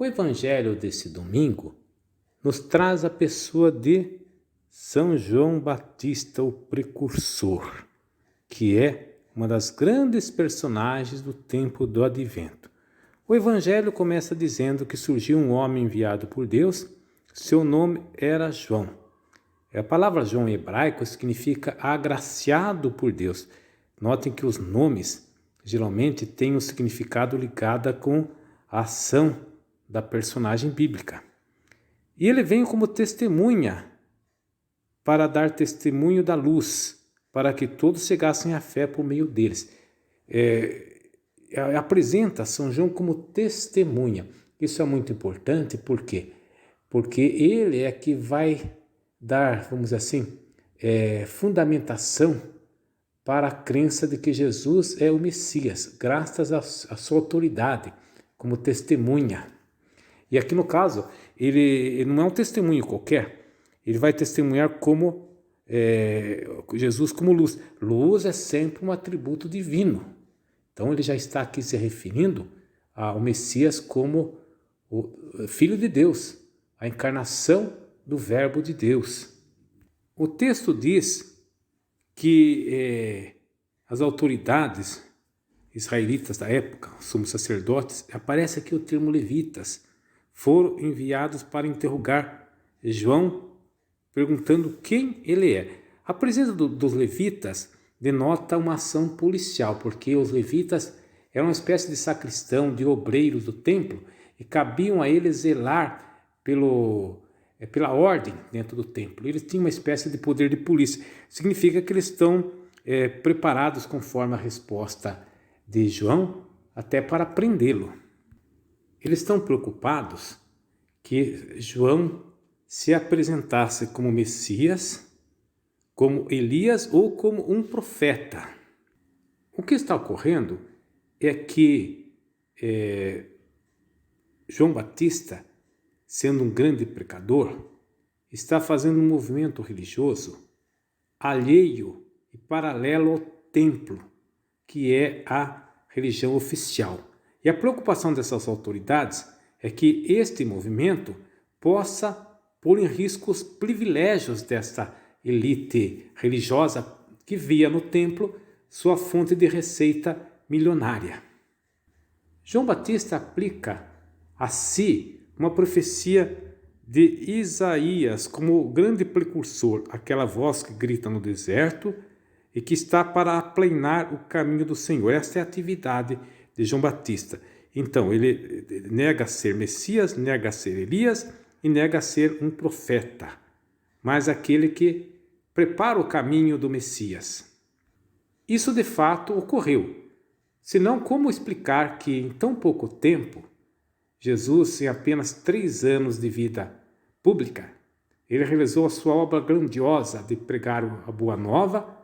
O evangelho desse domingo nos traz a pessoa de São João Batista, o precursor, que é uma das grandes personagens do tempo do Advento. O evangelho começa dizendo que surgiu um homem enviado por Deus, seu nome era João. A palavra João em hebraico significa agraciado por Deus. Notem que os nomes geralmente têm um significado ligado com a ação da personagem bíblica. E ele vem como testemunha para dar testemunho da luz, para que todos chegassem à fé por meio deles. Apresenta São João como testemunha. Isso é muito importante, por quê? Porque ele é que vai dar, vamos dizer assim, fundamentação para a crença de que Jesus é o Messias, graças à sua autoridade como testemunha. E aqui no caso, ele não é um testemunho qualquer, ele vai testemunhar como Jesus como luz. Luz é sempre um atributo divino. Então ele já está aqui se referindo ao Messias como o Filho de Deus, a encarnação do Verbo de Deus. O texto diz que as autoridades israelitas da época, os sumos sacerdotes, aparece aqui o termo levitas, foram enviados para interrogar João, perguntando quem ele é. A presença dos levitas denota uma ação policial, porque os levitas eram uma espécie de sacristão, de obreiros do templo, e cabiam a eles zelar pela ordem dentro do templo. Eles tinham uma espécie de poder de polícia. Significa que eles estão preparados conforme a resposta de João, até para prendê-lo. Eles estão preocupados que João se apresentasse como Messias, como Elias ou como um profeta. O que está ocorrendo é que João Batista, sendo um grande pecador, está fazendo um movimento religioso alheio e paralelo ao templo, que é a religião oficial. E a preocupação dessas autoridades é que este movimento possa pôr em risco os privilégios desta elite religiosa que via no templo sua fonte de receita milionária. João Batista aplica a si uma profecia de Isaías como grande precursor, aquela voz que grita no deserto e que está para aplanar o caminho do Senhor. Esta é a atividade de João Batista. Então, ele nega ser Messias, nega ser Elias e nega ser um profeta, mas aquele que prepara o caminho do Messias. Isso de fato ocorreu. Senão, como explicar que em tão pouco tempo, Jesus, em apenas 3 anos de vida pública, ele realizou a sua obra grandiosa de pregar a Boa Nova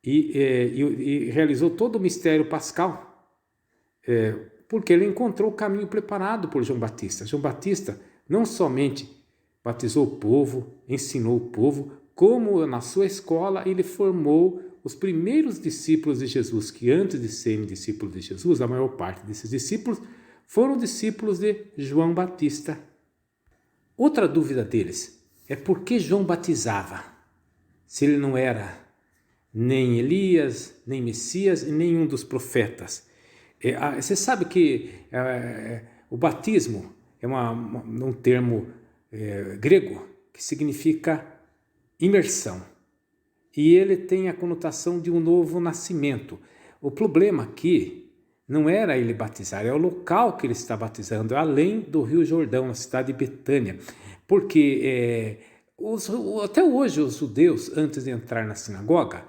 e realizou todo o mistério pascal, porque ele encontrou o caminho preparado por João Batista. João Batista não somente batizou o povo, ensinou o povo, como na sua escola ele formou os primeiros discípulos de Jesus, que antes de serem discípulos de Jesus, a maior parte desses discípulos foram discípulos de João Batista. Outra dúvida deles é por que João batizava, se ele não era nem Elias, nem Messias e nenhum dos profetas. Você sabe que o batismo é um termo grego que significa imersão. E ele tem a conotação de um novo nascimento. O problema aqui não era ele batizar, é o local que ele está batizando, além do Rio Jordão, na cidade de Betânia. Porque até hoje os judeus, antes de entrar na sinagoga,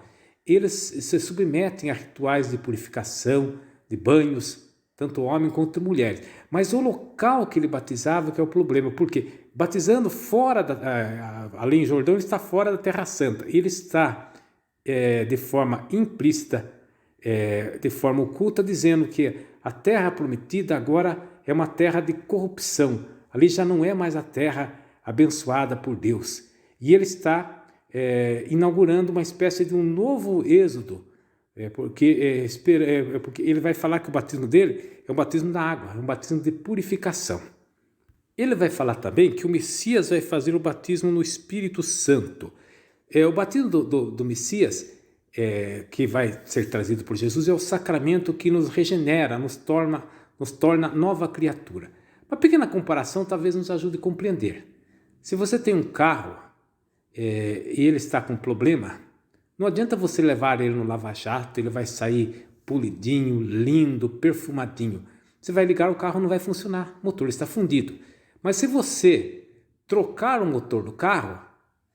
eles se submetem a rituais de purificação, de banhos, tanto homem quanto mulheres. Mas o local que ele batizava que é o problema, porque batizando além do Jordão, ele está fora da Terra Santa. Ele está de forma implícita, de forma oculta, dizendo que a terra prometida agora é uma terra de corrupção. Ali já não é mais a terra abençoada por Deus. E ele está inaugurando uma espécie de um novo êxodo, porque ele vai falar que o batismo dele é um batismo da água, é um batismo de purificação. Ele vai falar também que o Messias vai fazer o batismo no Espírito Santo. O batismo do Messias, que vai ser trazido por Jesus, é o sacramento que nos regenera, nos torna nova criatura. Uma pequena comparação talvez nos ajude a compreender. Se você tem um carro e ele está com problema, não adianta você levar ele no lava-jato, ele vai sair polidinho, lindo, perfumadinho. Você vai ligar o carro, não vai funcionar, o motor está fundido. Mas se você trocar o motor do carro,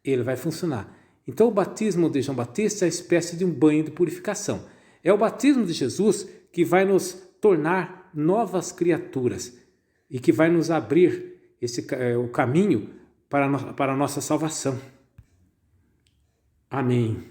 ele vai funcionar. Então o batismo de João Batista é uma espécie de um banho de purificação. É o batismo de Jesus que vai nos tornar novas criaturas e que vai nos abrir o caminho para a nossa salvação. Amém.